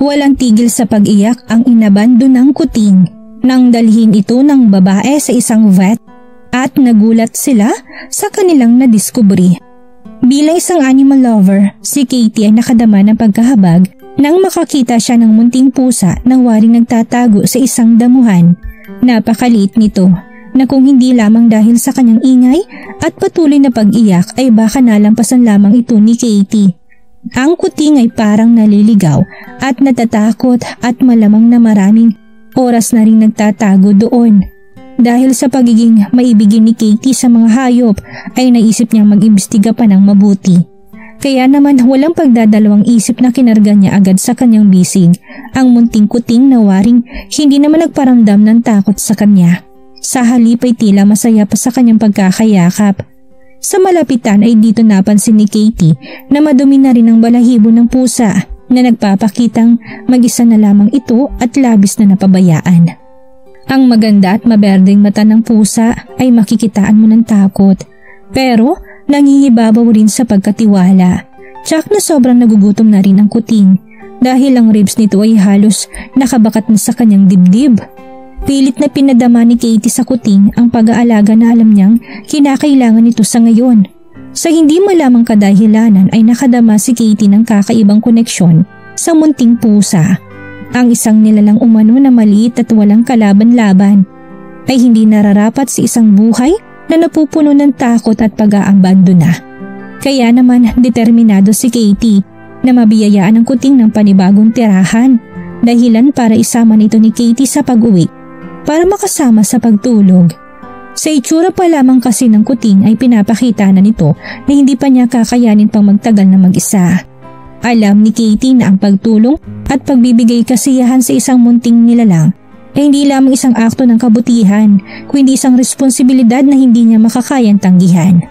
Walang tigil sa pag-iyak ang inabando ng kuting nang dalhin ito ng babae sa isang vet at nagulat sila sa kanilang nadiskubre. Bilang isang animal lover, si Katie ay nakadama ng pagkahabag nang makakita siya ng munting pusa na waring nagtatago sa isang damuhan. Napakaliit nito na kung hindi lamang dahil sa kanyang ingay at patuloy na pag-iyak ay baka nalampasan lamang ito ni Katie. Ang kuting ay parang naliligaw at natatakot at malamang na maraming oras na rin nagtatago doon. Dahil sa pagiging maibigin ni Katie sa mga hayop ay naisip niyang mag-imbestiga pa ng mabuti. Kaya naman walang pagdadalawang isip na kinarga niya agad sa kanyang bisig ang munting kuting na waring hindi naman nagparamdam ng takot sa kanya. Sa halip ay tila masaya pa sa kanyang pagkakayakap. Sa malapitan ay dito napansin ni Katie na madumi na rin ang balahibo ng pusa na nagpapakitang mag-isa na lamang ito at labis na napabayaan. Ang maganda at maberdeng mata ng pusa ay makikitaan mo ng takot, pero nangingibabaw rin sa pagkatiwala. Tsak na sobrang nagugutom na rin ang kuting dahil ang ribs nito ay halos nakabakat na sa kanyang dibdib. Pilit na pinadama ni Katie sa kuting ang pag-aalaga na alam niyang kinakailangan nito sa ngayon. Sa hindi malamang kadahilanan ay nakadama si Katie ng kakaibang koneksyon sa munting pusa. Ang isang nilalang umano na maliit at walang kalaban-laban ay hindi nararapat sa isang buhay na napupuno ng takot at pag-aambando na. Kaya naman determinado si Katie na mabiyayaan ang kuting ng panibagong tirahan, dahilan para isama nito ni Katie sa pag-uwi para makasama sa pagtulog. Sa itsura pa lamang kasi ng kuting ay pinapakita na nito na hindi pa niya kakayanin pang magtagal na mag-isa. Alam ni Katie na ang pagtulong at pagbibigay kasiyahan sa isang munting nilalang ay hindi lamang isang akto ng kabutihan, kundi isang responsibilidad na hindi niya makakayang tanggihan.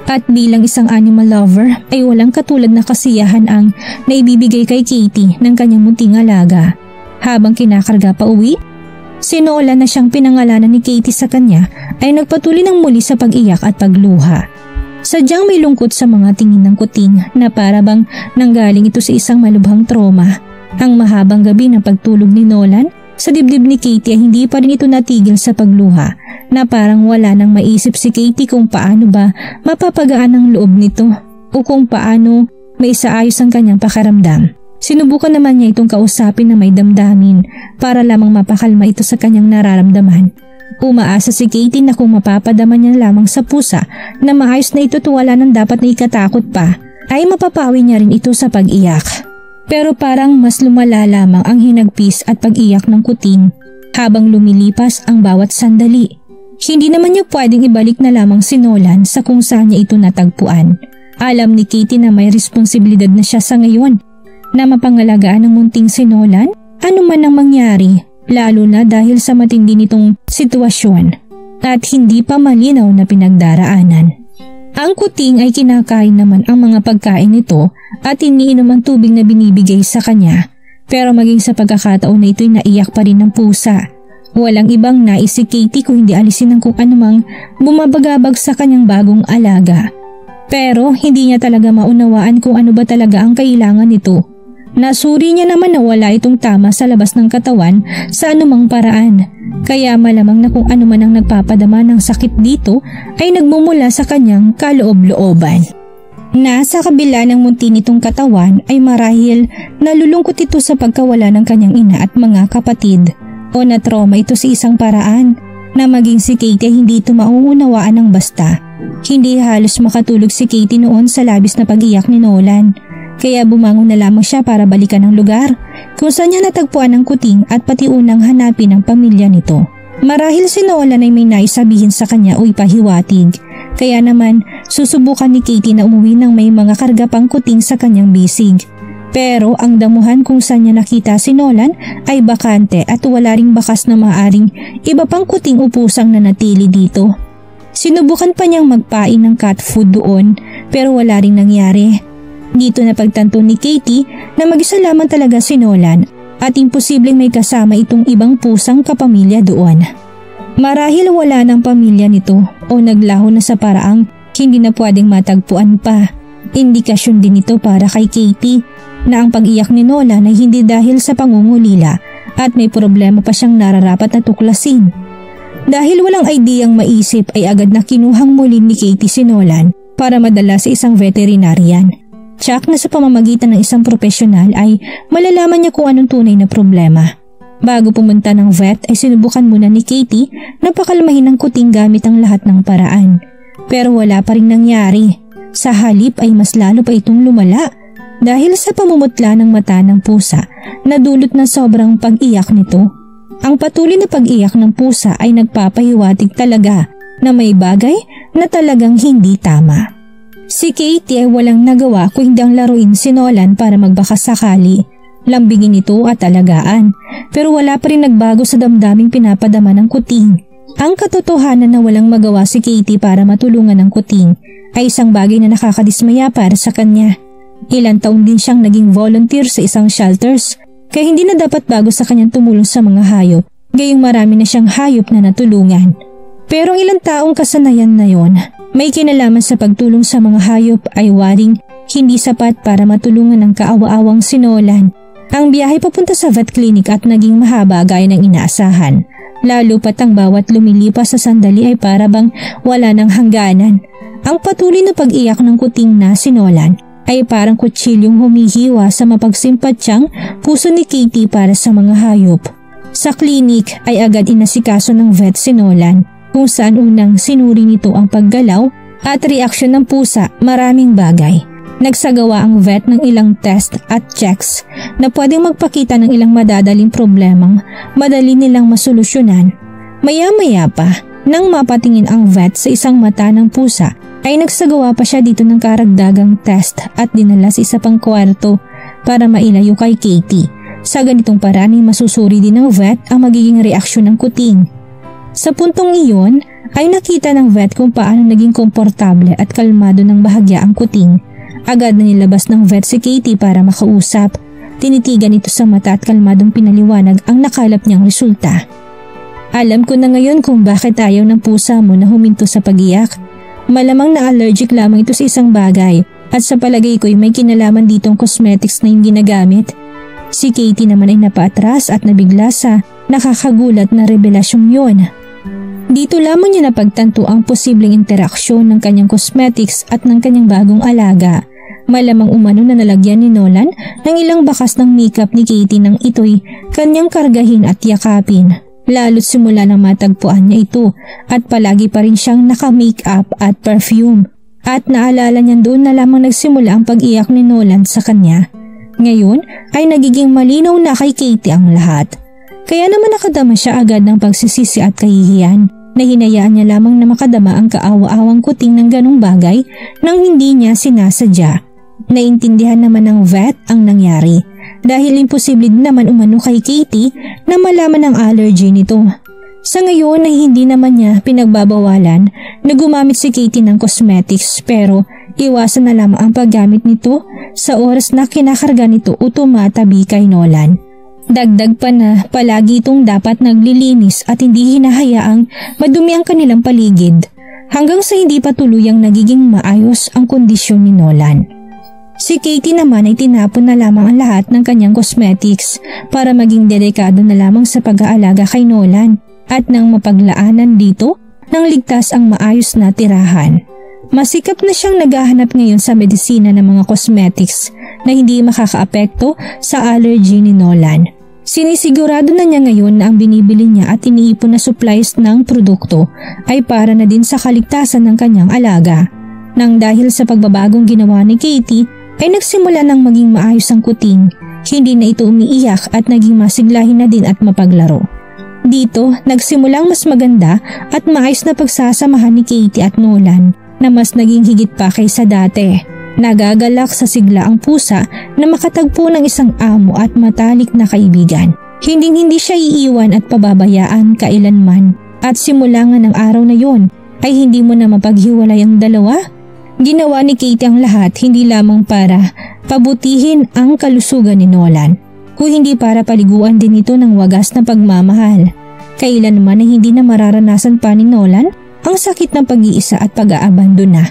At bilang isang animal lover ay walang katulad na kasiyahan ang naibibigay kay Katie ng kanyang munting alaga. Habang kinakarga pa uwi, si Nolan na siyang pinangalanan ni Katie sa kanya ay nagpatuloy ng muli sa pag-iyak at pagluha. Sadyang may lungkot sa mga tingin ng kuting na para bang nanggaling ito sa isang malubhang trauma. Ang mahabang gabi ng pagtulog ni Nolan sa dibdib ni Katie ay hindi pa rin ito natigil sa pagluha na parang wala nang maisip si Katie kung paano ba mapapagaan ang loob nito o kung paano maisaayos ang kanyang pakiramdam. Sinubukan naman niya itong kausapin na may damdamin para lamang mapakalma ito sa kanyang nararamdaman. Umaasa si Katie na kung mapapadama niya lamang sa pusa na maayos na ito at wala nang dapat na ikatakot pa, ay mapapawi niya rin ito sa pag-iyak. Pero parang mas lumala lamang ang hinagpis at pag-iyak ng kuting habang lumilipas ang bawat sandali. Hindi naman niya pwedeng ibalik na lamang si Nolan sa kung saan niya ito natagpuan. Alam ni Katie na may responsibilidad na siya sa ngayon na mapangalagaan ng munting si Nolan ano man ang mangyari. Lalo na dahil sa matindi nitong sitwasyon at hindi pa malinaw na pinagdaraanan. Ang kuting ay kinakain naman ang mga pagkain nito at iniinom ang tubig na binibigay sa kanya. Pero maging sa pagkakataon na ito'y naiyak pa rin ng pusa. Walang ibang nais si Katie kung hindi alisin ng kung anumang bumabagabag sa kanyang bagong alaga. Pero hindi niya talaga maunawaan kung ano ba talaga ang kailangan nito. Nasuri niya naman na wala itong tama sa labas ng katawan sa anumang paraan. Kaya malamang na kung ano man ang nagpapadama ng sakit dito ay nagmumula sa kanyang kaloob-looban. Nasa kabila ng munti nitong katawan ay marahil nalulungkot ito sa pagkawala ng kanyang ina at mga kapatid o na-trauma ito sa isang paraan na maging si Katie hindi ito mauunawaan ng basta. Hindi halos makatulog si Katie noon sa labis na pag-iyak ni Nolan. Kaya bumangon na lamang siya para balikan ang lugar kung saan niya natagpuan ang kuting at pati unang hanapin ang pamilya nito. Marahil si Nolan ay may naisabihin sa kanya o ipahiwatig. Kaya naman susubukan ni Katie na umuwi ng may mga karga pang kuting sa kanyang bisig. Pero ang damuhan kung saan niya nakita si Nolan ay bakante at wala ring bakas na maaring iba pang kuting upusang nanatili dito. Sinubukan pa niyang magpain ng cat food doon pero wala ring nangyari. Dito na pagtanto ni Katie na mag-isa lamang talaga si Nolan at imposibleng may kasama itong ibang pusang kapamilya doon. Marahil wala ng pamilya nito o naglaho na sa paraang hindi na pwedeng matagpuan pa. Indikasyon din ito para kay Katie na ang pag-iyak ni Nolan ay hindi dahil sa pangungulila at may problema pa siyang nararapat na tuklasin. Dahil walang ideyang maisip ay agad na kinuhang muli ni Katie si Nolan para madala sa isang veterinarian. Tsak na sa pamamagitan ng isang profesional ay malalaman niya kung anong tunay na problema. Bago pumunta ng vet ay sinubukan muna ni Katie na pakalmahin ang kuting gamit ang lahat ng paraan. Pero wala pa rin nangyari. Sa halip ay mas lalo pa itong lumala dahil sa pamumutla ng mata ng pusa na dulot ng sobrang pag-iyak nito. Ang patuloy na pag-iyak ng pusa ay nagpapahiwatig talaga na may bagay na talagang hindi tama. Si Katie ay walang nagawa kung hindi ang laruin si Nolan para magbakasakali. Lambingin ito at alagaan, pero wala pa rin nagbago sa damdaming pinapadama ng kuting. Ang katotohanan na walang magawa si Katie para matulungan ng kuting ay isang bagay na nakakadismaya para sa kanya. Ilang taon din siyang naging volunteer sa isang shelters, kaya hindi na dapat bago sa kanyang tumulong sa mga hayop, gayong marami na siyang hayop na natulungan. Pero ang ilang taong kasanayan na yon, may kinalaman sa pagtulong sa mga hayop ay waring hindi sapat para matulungan ng kaawa-awang si Nolan. Ang biyahe papunta sa vet clinic at naging mahaba gaya ng inaasahan. Lalo pat ang bawat lumilipas sa sandali ay para bang wala ng hangganan. Ang patuloy na pag-iyak ng kuting na si Nolan ay parang kutsilyong humihiwa sa mapagsimpatyang puso ni Katie para sa mga hayop. Sa clinic ay agad inasikaso ng vet si Nolan kung saan unang sinuri nito ang paggalaw at reaksyon ng pusa, maraming bagay. Nagsagawa ang vet ng ilang test at checks na pwedeng magpakita ng ilang madadaling problemang madali nilang masolusyonan. Maya-maya pa, nang mapatingin ang vet sa isang mata ng pusa, ay nagsagawa pa siya dito ng karagdagang test at dinala sa isa pang kwarto para mailayo kay Katie. Sa ganitong paraan ay masusuri din ng vet ang magiging reaksyon ng kuting. Sa puntong iyon ay nakita ng vet kung paano naging komportable at kalmado ng bahagya ang kuting. Agad na nilabas ng vet si Katie para makausap. Tinitigan ito sa mata at kalmadong pinaliwanag ang nakalap niyang resulta. Alam ko na ngayon kung bakit ayaw ng pusa mo na huminto sa pag-iyak. Malamang na allergic lamang ito sa isang bagay at sa palagay ko'y may kinalaman ditong cosmetics na yung ginagamit. Si Katie naman ay napaatras at nabigla sa nakakagulat na revelasyong yon. Dito lamang niya napagtanto ang posibleng interaksyon ng kanyang cosmetics at ng kanyang bagong alaga. Malamang umano na nalagyan ni Nolan ng ilang bakas ng makeup ni Katie nang ito'y kanyang kargahin at yakapin. Lalo't simula nang matagpuan niya ito at palagi pa rin siyang naka-makeup at perfume. At naalala niya doon na lamang nagsimula ang pag-iyak ni Nolan sa kanya. Ngayon ay nagiging malinaw na kay Katie ang lahat. Kaya naman nakadama siya agad ng pagsisisi at kahihiyan na hinayaan niya lamang na makadama ang kaawa-awang kuting ng ganong bagay nang hindi niya sinasadya. Naintindihan naman ng vet ang nangyari dahil imposible din naman umano kay Katie na malaman ang allergy nito. Sa ngayon ay hindi naman niya pinagbabawalan na gumamit si Katie ng cosmetics pero iwasan na lamang ang paggamit nito sa oras na kinakarga nito o tumatabi kay Nolan. Dagdag pa na palagi itong dapat naglilinis at hindi hinahayaang madumi ang kanilang paligid hanggang sa hindi pa tuluyang nagiging maayos ang kondisyon ni Nolan. Si Katie naman ay tinapon na lamang ang lahat ng kanyang cosmetics para maging delikado na lamang sa pag-aalaga kay Nolan at nang mapaglaanan dito nang ligtas ang maayos na tirahan. Masikap na siyang naghahanap ngayon sa medisina ng mga cosmetics na hindi makakaapekto sa allergy ni Nolan. Sinisigurado na niya ngayon na ang binibili niya at iniipon na supplies ng produkto ay para na din sa kaligtasan ng kanyang alaga. Nang dahil sa pagbabagong ginawa ni Katie ay nagsimula ng maging maayos ang kuting, hindi na ito umiiyak at naging masiglahin na din at mapaglaro. Dito nagsimulang mas maganda at maayos na pagsasamahan ni Katie at Nolan na mas naging higit pa kaysa dati. Nagagalak sa sigla ang pusa na makatagpo ng isang amo at matalik na kaibigan. Hindi siya iiwan at pababayaan kailanman at simula nga ng araw na yon ay hindi mo na mapaghiwalay ang dalawa. Ginawa ni Katie ang lahat hindi lamang para pabutihin ang kalusugan ni Nolan, kung hindi para paliguan din ito ng wagas na pagmamahal. Kailanman ay hindi na mararanasan pa ni Nolan ang sakit ng pag-iisa at pag-aabandona.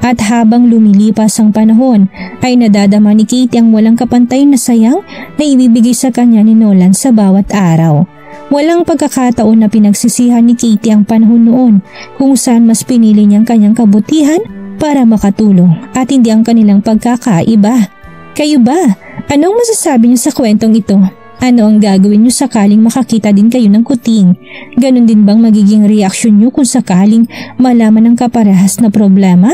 At habang lumilipas ang panahon ay nadadama ni Katie ang walang kapantay na sayang na ibibigay sa kanya ni Nolan sa bawat araw. Walang pagkakataon na pinagsisihan ni Katie ang panahon noon kung saan mas pinili niyang kanyang kabutihan para makatulong at hindi ang kanilang pagkakaiba. Kayo ba? Anong masasabi niyo sa kwentong ito? Ano ang gagawin niyo sakaling makakita din kayo ng kuting? Ganon din bang magiging reaksyon niyo kung sakaling malaman ng kaparehas na problema?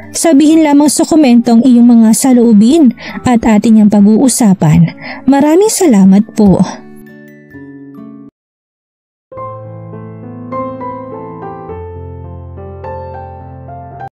Sabihin lamang sa komentong iyong mga saloobin at ating ang pag-uusapan. Maraming salamat po.